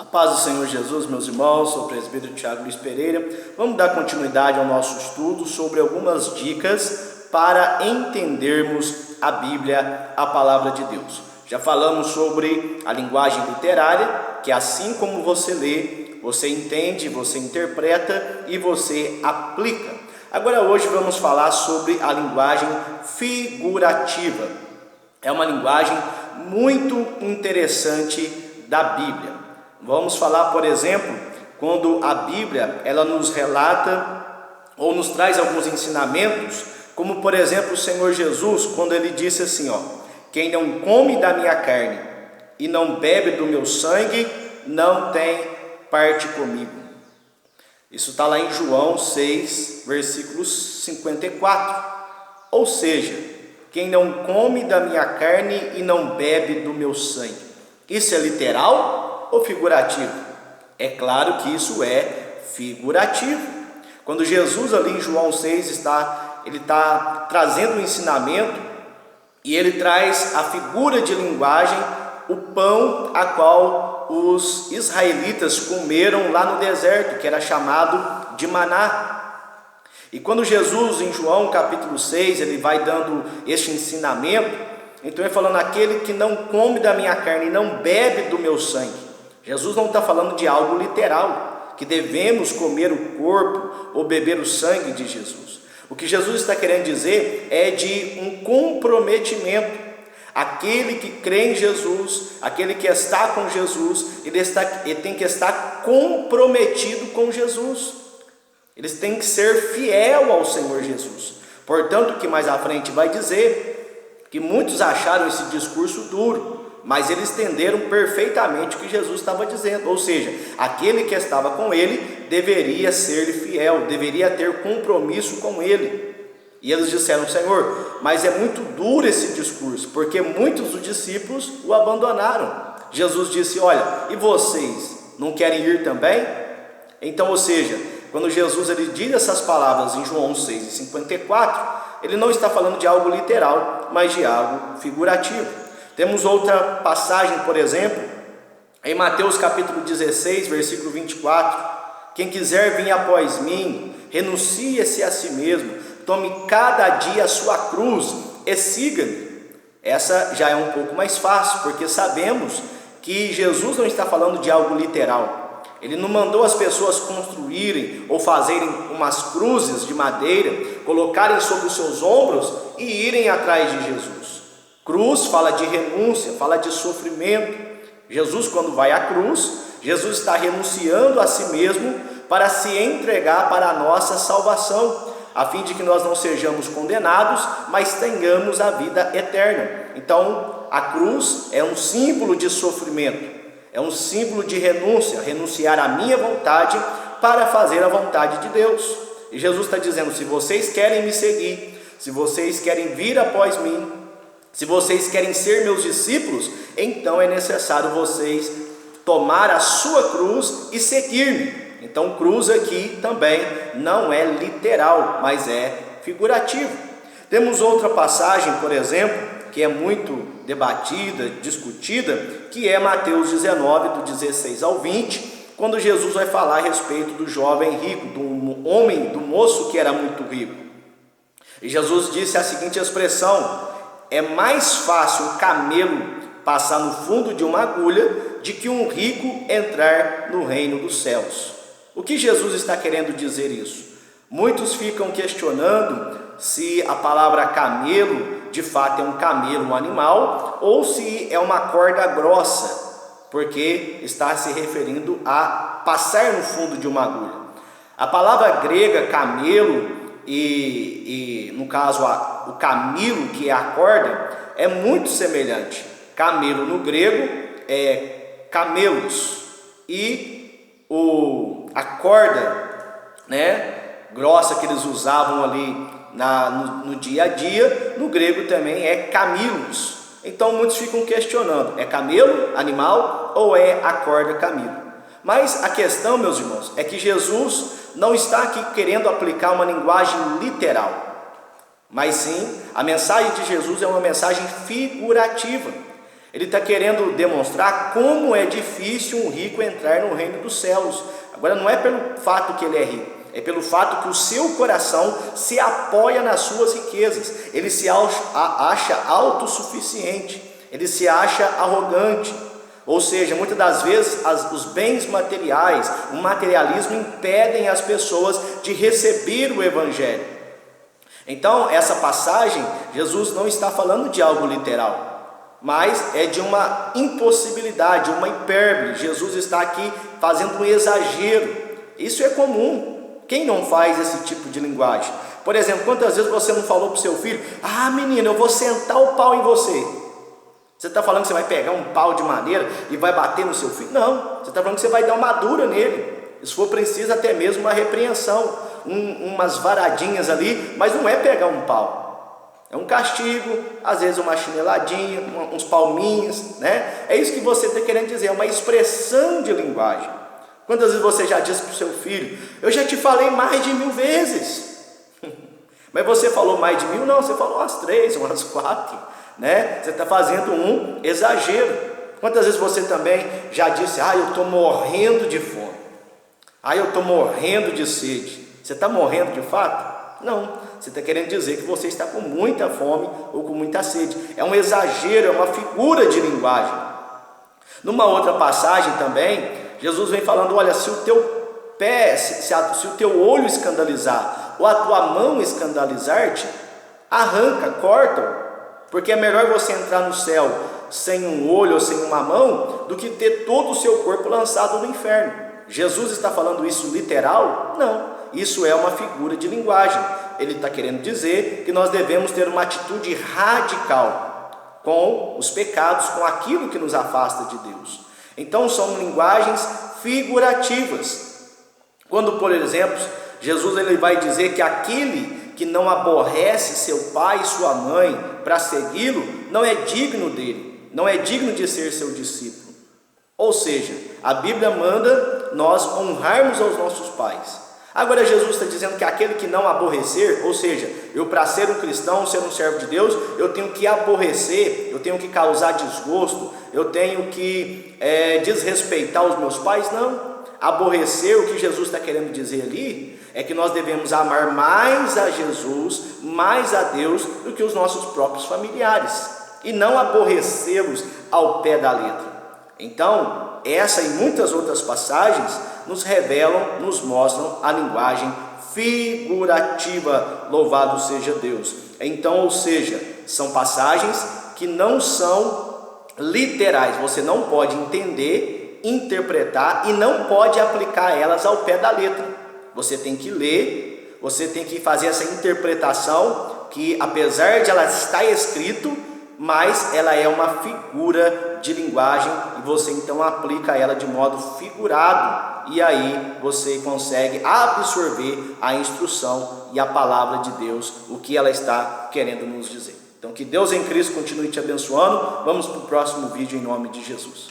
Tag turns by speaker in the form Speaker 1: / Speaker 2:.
Speaker 1: A paz do Senhor Jesus, meus irmãos, sou o presbítero Tiago Luiz Pereira. Vamos dar continuidade ao nosso estudo sobre algumas dicas para entendermos a Bíblia, a palavra de Deus. Já falamos sobre a linguagem literária, que assim como você lê, você entende, você interpreta e você aplica. Agora hoje vamos falar sobre a linguagem figurativa. É uma linguagem muito interessante da Bíblia. Vamos falar, por exemplo, quando a Bíblia ela nos relata ou nos traz alguns ensinamentos, como por exemplo o Senhor Jesus, quando ele disse assim, quem não come da minha carne e não bebe do meu sangue, não tem parte comigo. Isso está lá em João 6, versículos 54. Ou seja, quem não come da minha carne e não bebe do meu sangue. Isso é literal ou figurativo? É claro que isso é figurativo. Quando Jesus ali em João 6 está trazendo um ensinamento e ele traz a figura de linguagem, o pão a qual os israelitas comeram lá no deserto, que era chamado de maná. E quando Jesus em João capítulo 6, ele vai dando este ensinamento, então ele falando, aquele que não come da minha carne e não bebe do meu sangue. Jesus não está falando de algo literal, que devemos comer o corpo ou beber o sangue de Jesus. O que Jesus está querendo dizer é de um comprometimento. Aquele que crê em Jesus, aquele que está com Jesus, ele tem que estar comprometido com Jesus. Eles têm que ser fiel ao Senhor Jesus. Portanto, que mais à frente vai dizer que muitos acharam esse discurso duro, mas eles entenderam perfeitamente o que Jesus estava dizendo, ou seja, aquele que estava com ele deveria ser fiel, deveria ter compromisso com ele. E eles disseram, Senhor, mas é muito duro esse discurso, porque muitos dos discípulos o abandonaram. Jesus disse, olha, e vocês não querem ir também? Então, ou seja, quando Jesus ele diz essas palavras em João 6,54, ele não está falando de algo literal, mas de algo figurativo. Temos outra passagem, por exemplo, em Mateus capítulo 16, versículo 24. Quem quiser vir após mim, renuncie-se a si mesmo, tome cada dia a sua cruz e siga-me. Essa já é um pouco mais fácil, porque sabemos que Jesus não está falando de algo literal. Ele não mandou as pessoas construírem ou fazerem umas cruzes de madeira, colocarem sobre os seus ombros e irem atrás de Jesus. Cruz fala de renúncia, fala de sofrimento. Jesus, quando vai à cruz, Jesus está renunciando a si mesmo para se entregar para a nossa salvação, a fim de que nós não sejamos condenados, mas tenhamos a vida eterna. Então, a cruz é um símbolo de sofrimento, é um símbolo de renúncia, renunciar à minha vontade para fazer a vontade de Deus. E Jesus está dizendo, se vocês querem me seguir, se vocês querem vir após mim, se vocês querem ser meus discípulos, então é necessário vocês tomar a sua cruz e seguir-me. Então cruz aqui também não é literal, mas é figurativo. Temos outra passagem, por exemplo, que é muito debatida, discutida, que é Mateus 19, do 16 ao 20, quando Jesus vai falar a respeito do jovem rico, do homem, do moço que era muito rico. E Jesus disse a seguinte expressão, é mais fácil um camelo passar no fundo de uma agulha do que um rico entrar no reino dos céus. O que Jesus está querendo dizer isso? Muitos ficam questionando se a palavra camelo de fato é um camelo, um animal, ou se é uma corda grossa, porque está se referindo a passar no fundo de uma agulha. A palavra grega camelo e no caso o camilo, que é a corda, é muito semelhante. Camelo no grego é camelos e a corda, grossa que eles usavam ali no dia a dia, no grego também é camilos. Então muitos ficam questionando, é camelo, animal, ou é a corda camelo? Mas a questão, meus irmãos, é que Jesus não está aqui querendo aplicar uma linguagem literal, mas sim, a mensagem de Jesus é uma mensagem figurativa. Ele está querendo demonstrar como é difícil um rico entrar no reino dos céus. Agora, não é pelo fato que ele é rico, é pelo fato que o seu coração se apoia nas suas riquezas. Ele se acha autossuficiente, ele se acha arrogante. Ou seja, muitas das vezes os bens materiais, o materialismo impedem as pessoas de receber o Evangelho. Então, essa passagem, Jesus não está falando de algo literal, mas é de uma impossibilidade, uma hipérbole. Jesus está aqui fazendo um exagero. Isso é comum. Quem não faz esse tipo de linguagem? Por exemplo, quantas vezes você não falou para o seu filho: ah, menino, eu vou sentar o pau em você. Você está falando que você vai pegar um pau de madeira e vai bater no seu filho? Não, você está falando que você vai dar uma dura nele. Se for preciso, até mesmo uma repreensão, umas varadinhas ali, mas não é pegar um pau. É um castigo, às vezes uma chineladinha, uns palminhos, né? É isso que você está querendo dizer, é uma expressão de linguagem. Quantas vezes você já disse para o seu filho: eu já te falei mais de 1000 vezes. Mas você falou mais de 1000? Não, você falou umas 3, umas 4, né? Você está fazendo um exagero. Quantas vezes você também já disse: ah, eu estou morrendo de fome, ah, eu estou morrendo de sede. Você está morrendo de fato? Não. Você está querendo dizer que você está com muita fome ou com muita sede. É um exagero, é uma figura de linguagem. Numa outra passagem também, Jesus vem falando: olha, se o teu pé, se o teu olho escandalizar, ou a tua mão escandalizar-te, arranca, corta, porque é melhor você entrar no céu sem um olho ou sem uma mão, do que ter todo o seu corpo lançado no inferno. Jesus está falando isso literal? Não, isso é uma figura de linguagem. Ele está querendo dizer que nós devemos ter uma atitude radical com os pecados, com aquilo que nos afasta de Deus. Então são linguagens figurativas. Quando, por exemplo, Jesus ele vai dizer que aquele que não aborrece seu pai e sua mãe para segui-lo, não é digno dele, não é digno de ser seu discípulo. Ou seja, a Bíblia manda nós honrarmos aos nossos pais. Agora Jesus está dizendo que aquele que não aborrecer, ou seja, eu, para ser um cristão, ser um servo de Deus, eu tenho que aborrecer, eu tenho que causar desgosto, eu tenho que desrespeitar os meus pais. Não. Aborrecer, o que Jesus está querendo dizer ali, é que nós devemos amar mais a Jesus, mais a Deus, do que os nossos próprios familiares, e não aborrecê-los ao pé da letra. Então, essa e muitas outras passagens nos revelam, nos mostram a linguagem figurativa. Louvado seja Deus. Então, ou seja, são passagens que não são literais. Você não pode entender, interpretar e não pode aplicar elas ao pé da letra. Você tem que ler, você tem que fazer essa interpretação, que apesar de ela estar escrito, mas ela é uma figura de linguagem, e você então aplica ela de modo figurado, e aí você consegue absorver a instrução e a palavra de Deus, o que ela está querendo nos dizer. Então que Deus em Cristo continue te abençoando. Vamos para o próximo vídeo em nome de Jesus.